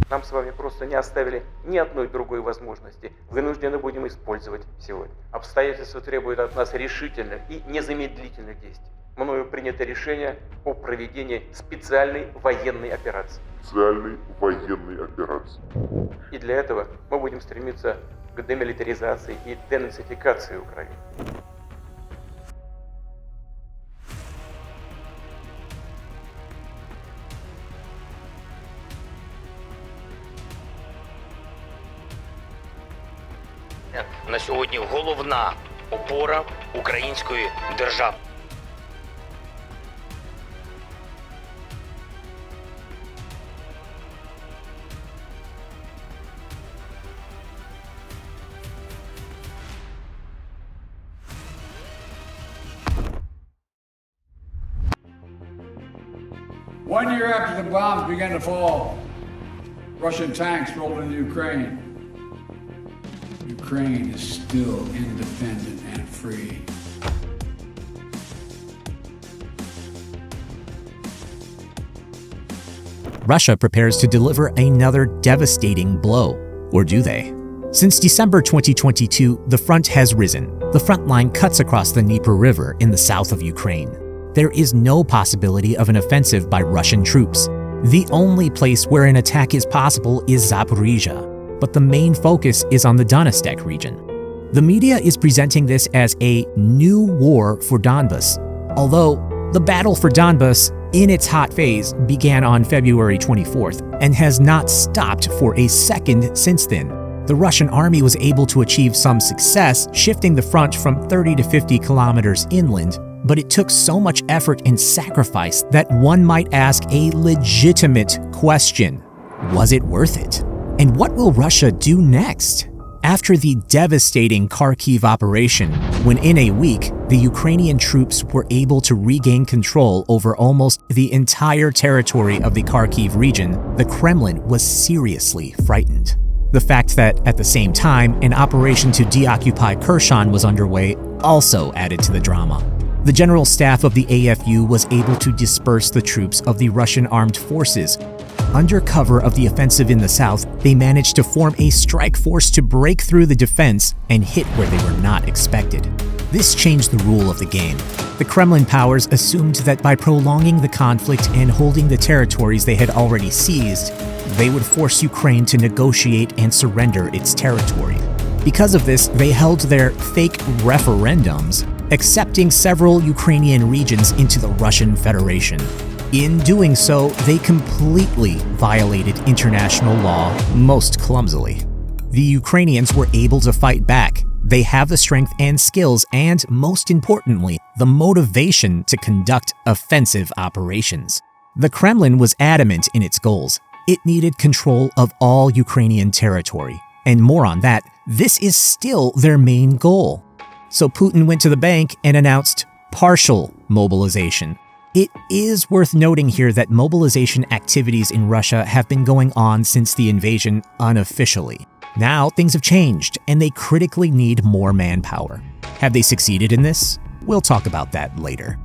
Нам с вами просто не оставили ни одной другой возможности. Вынуждены будем использовать сегодня. Обстоятельства требуют от нас решительных и незамедлительных действий. Мною принято решение о проведении специальной военной операции. И для этого мы будем стремиться к демилитаризации и денацификации Украины. На сьогодні головна опора української держави. One year after the bombs began to fall, Russian tanks rolled into Ukraine. Ukraine is still independent and free. Russia prepares to deliver another devastating blow, or do they? Since December 2022, the front has risen. The front line cuts across the Dnieper River in the south of Ukraine. There is no possibility of an offensive by Russian troops. The only place where an attack is possible is Zaporizhzhia, but the main focus is on the Donetsk region. The media is presenting this as a new war for Donbas, although the battle for Donbas in its hot phase began on February 24th and has not stopped for a second since then. The Russian army was able to achieve some success, shifting the front from 30 to 50 kilometers inland, but it took so much effort and sacrifice that one might ask a legitimate question: was it worth it? And what will Russia do next? After the devastating Kyiv operation, when in a week, the Ukrainian troops were able to regain control over almost the entire territory of the Kyiv region, the Kremlin was seriously frightened. The fact that, at the same time, an operation to deoccupy Kherson was underway also added to the drama. The general staff of the AFU was able to disperse the troops of the Russian armed forces. Under cover of the offensive in the south, they managed to form a strike force to break through the defense and hit where they were not expected. This changed the rule of the game. The Kremlin powers assumed that by prolonging the conflict and holding the territories they had already seized, they would force Ukraine to negotiate and surrender its territory. Because of this, they held their fake referendums, accepting several Ukrainian regions into the Russian Federation. In doing so, they completely violated international law, most clumsily. The Ukrainians were able to fight back. They have the strength and skills and, most importantly, the motivation to conduct offensive operations. The Kremlin was adamant in its goals. It needed control of all Ukrainian territory. And more on that, this is still their main goal. So Putin went to the bank and announced partial mobilization. It is worth noting here that mobilization activities in Russia have been going on since the invasion unofficially. Now things have changed and they critically need more manpower. Have they succeeded in this? We'll talk about that later.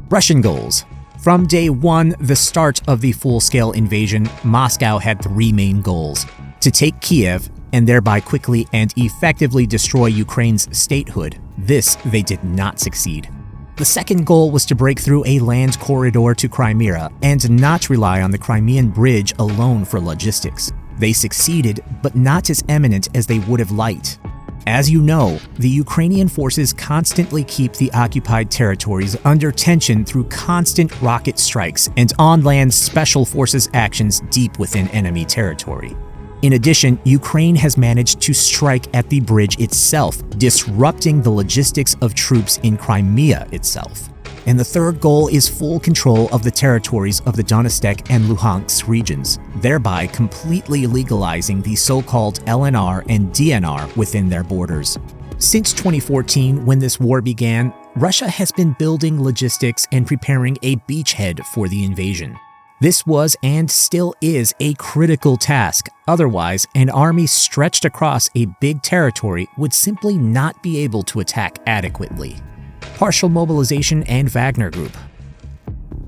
Russian goals. From day one, the start of the full-scale invasion, Moscow had three main goals: to take Kyiv and thereby quickly and effectively destroy Ukraine's statehood. This they did not succeed. The second goal was to break through a land corridor to Crimea and not rely on the Crimean bridge alone for logistics. They succeeded, but not as eminent as they would have liked. As you know, the Ukrainian forces constantly keep the occupied territories under tension through constant rocket strikes and on-land special forces actions deep within enemy territory. In addition, Ukraine has managed to strike at the bridge itself, disrupting the logistics of troops in Crimea itself. And the third goal is full control of the territories of the Donetsk and Luhansk regions, thereby completely legalizing the so-called LNR and DNR within their borders. Since 2014, when this war began, Russia has been building logistics and preparing a beachhead for the invasion. This was and still is a critical task. Otherwise, an army stretched across a big territory would simply not be able to attack adequately. Partial mobilization and Wagner Group.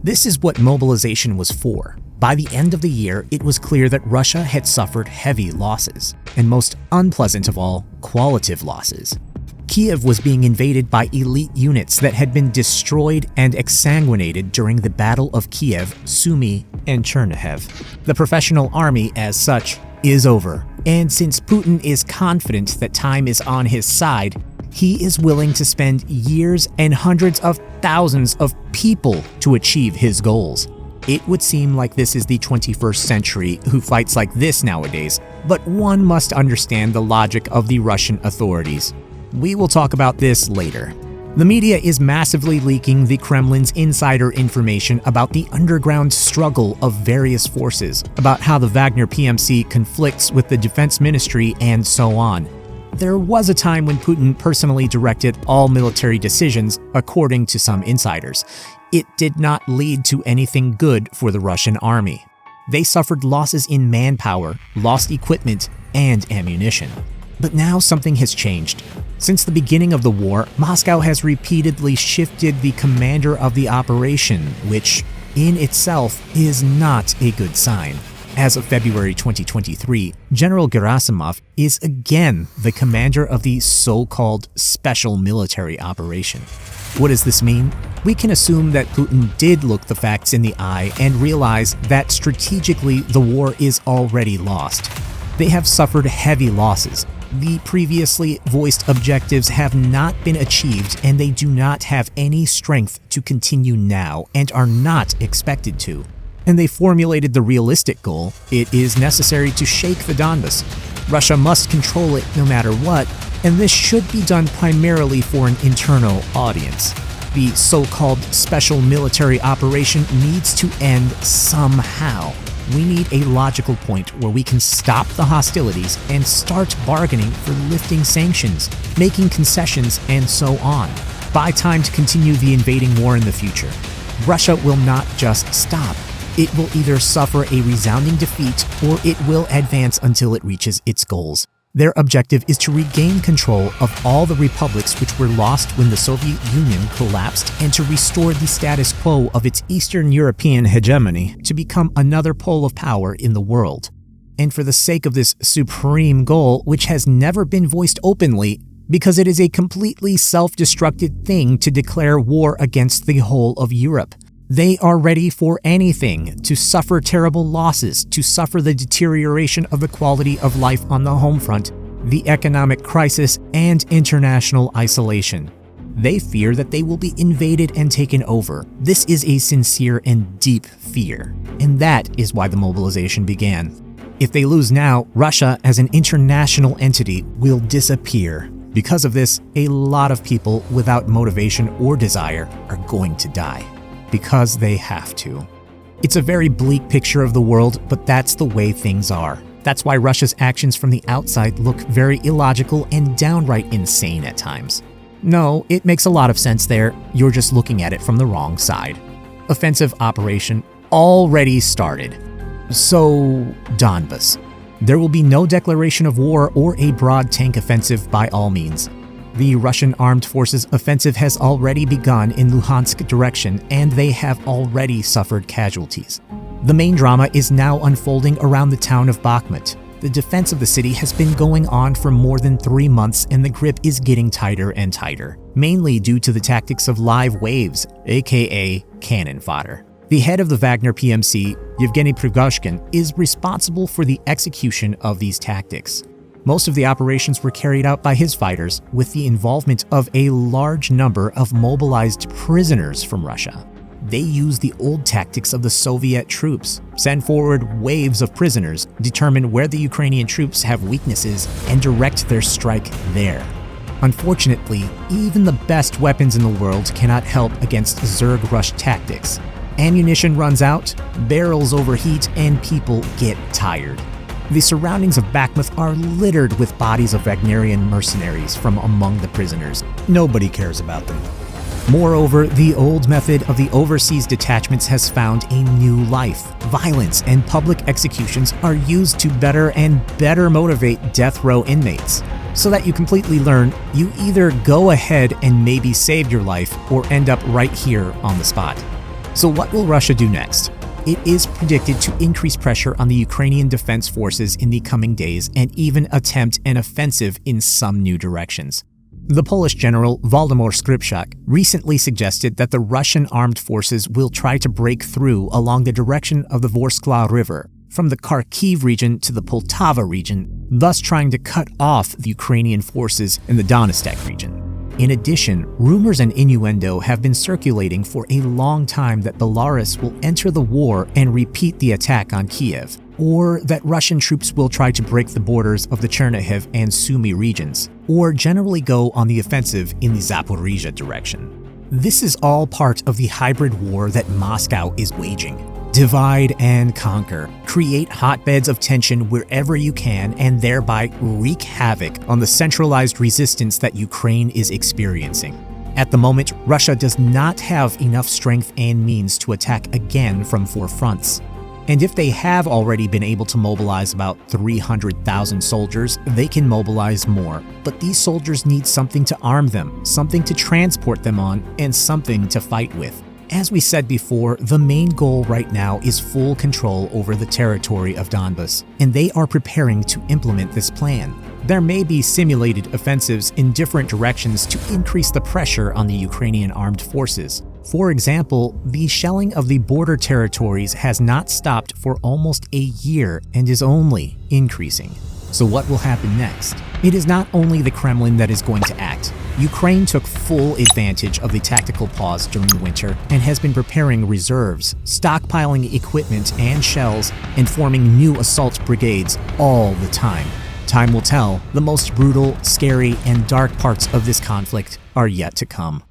This is what mobilization was for. By the end of the year, it was clear that Russia had suffered heavy losses, and most unpleasant of all, qualitative losses. Kyiv was being invaded by elite units that had been destroyed and exsanguinated during the Battle of Kyiv, Sumy, and Chernihiv. The professional army, as such, is over, and since Putin is confident that time is on his side, he is willing to spend years and hundreds of thousands of people to achieve his goals. It would seem like this is the 21st century who fights like this nowadays, but one must understand the logic of the Russian authorities. We will talk about this later. The media is massively leaking the Kremlin's insider information about the underground struggle of various forces, about how the Wagner PMC conflicts with the defense ministry, and so on. There was a time when Putin personally directed all military decisions, according to some insiders. It did not lead to anything good for the Russian army. They suffered losses in manpower, lost equipment, and ammunition. But now something has changed. Since the beginning of the war, Moscow has repeatedly shifted the commander of the operation, which, in itself, is not a good sign. As of February 2023, General Gerasimov is again the commander of the so-called special military operation. What does this mean? We can assume that Putin did look the facts in the eye and realize that strategically the war is already lost. They have suffered heavy losses. The previously voiced objectives have not been achieved, and they do not have any strength to continue now and are not expected to. And they formulated the realistic goal: it is necessary to shake the Donbas. Russia must control it no matter what, and this should be done primarily for an internal audience. The so-called special military operation needs to end somehow. We need a logical point where we can stop the hostilities and start bargaining for lifting sanctions, making concessions, and so on. Buy time to continue the invading war in the future. Russia will not just stop. It will either suffer a resounding defeat or it will advance until it reaches its goals. Their objective is to regain control of all the republics which were lost when the Soviet Union collapsed, and to restore the status quo of its Eastern European hegemony to become another pole of power in the world. And for the sake of this supreme goal, which has never been voiced openly, because it is a completely self-destructive thing to declare war against the whole of Europe. They are ready for anything, to suffer terrible losses, to suffer the deterioration of the quality of life on the home front, the economic crisis, and international isolation. They fear that they will be invaded and taken over. This is a sincere and deep fear, and that is why the mobilization began. If they lose now, Russia as an international entity will disappear. Because of this, a lot of people without motivation or desire are going to die. Because they have to. It's a very bleak picture of the world, but that's the way things are. That's why Russia's actions from the outside look very illogical and downright insane at times. No, it makes a lot of sense there. You're just looking at it from the wrong side. Offensive operation already started. So, Donbas. There will be no declaration of war or a broad tank offensive by all means. The Russian armed forces offensive has already begun in Luhansk direction, and they have already suffered casualties. The main drama is now unfolding around the town of Bakhmut. The defense of the city has been going on for more than 3 months, and the grip is getting tighter and tighter, mainly due to the tactics of live waves, aka cannon fodder. The head of the Wagner PMC, Yevgeny Prigozhin, is responsible for the execution of these tactics. Most of the operations were carried out by his fighters, with the involvement of a large number of mobilized prisoners from Russia. They use the old tactics of the Soviet troops, send forward waves of prisoners, determine where the Ukrainian troops have weaknesses, and direct their strike there. Unfortunately, even the best weapons in the world cannot help against Zerg rush tactics. Ammunition runs out, barrels overheat, and people get tired. The surroundings of Bakhmut are littered with bodies of Wagnerian mercenaries from among the prisoners. Nobody cares about them. Moreover, the old method of the overseas detachments has found a new life. Violence and public executions are used to better and better motivate death row inmates. So that you completely learn, you either go ahead and maybe save your life or end up right here on the spot. So what will Russia do next? It is predicted to increase pressure on the Ukrainian defense forces in the coming days and even attempt an offensive in some new directions. The Polish general Waldemar Skrzypczak recently suggested that the Russian armed forces will try to break through along the direction of the Vorskla River, from the Kharkiv region to the Poltava region, thus trying to cut off the Ukrainian forces in the Donetsk region. In addition, rumors and innuendo have been circulating for a long time that Belarus will enter the war and repeat the attack on Kyiv, or that Russian troops will try to break the borders of the Chernihiv and Sumy regions, or generally go on the offensive in the Zaporizhia direction. This is all part of the hybrid war that Moscow is waging. Divide and conquer, create hotbeds of tension wherever you can, and thereby wreak havoc on the centralized resistance that Ukraine is experiencing. At the moment, Russia does not have enough strength and means to attack again from 4 fronts. And if they have already been able to mobilize about 300,000 soldiers, they can mobilize more. But these soldiers need something to arm them, something to transport them on, and something to fight with. As we said before, the main goal right now is full control over the territory of Donbas, and they are preparing to implement this plan. There may be simulated offensives in different directions to increase the pressure on the Ukrainian armed forces. For example, the shelling of the border territories has not stopped for almost a year and is only increasing. So what will happen next? It is not only the Kremlin that is going to act. Ukraine took full advantage of the tactical pause during the winter and has been preparing reserves, stockpiling equipment and shells, and forming new assault brigades all the time. Time will tell. The most brutal, scary, and dark parts of this conflict are yet to come.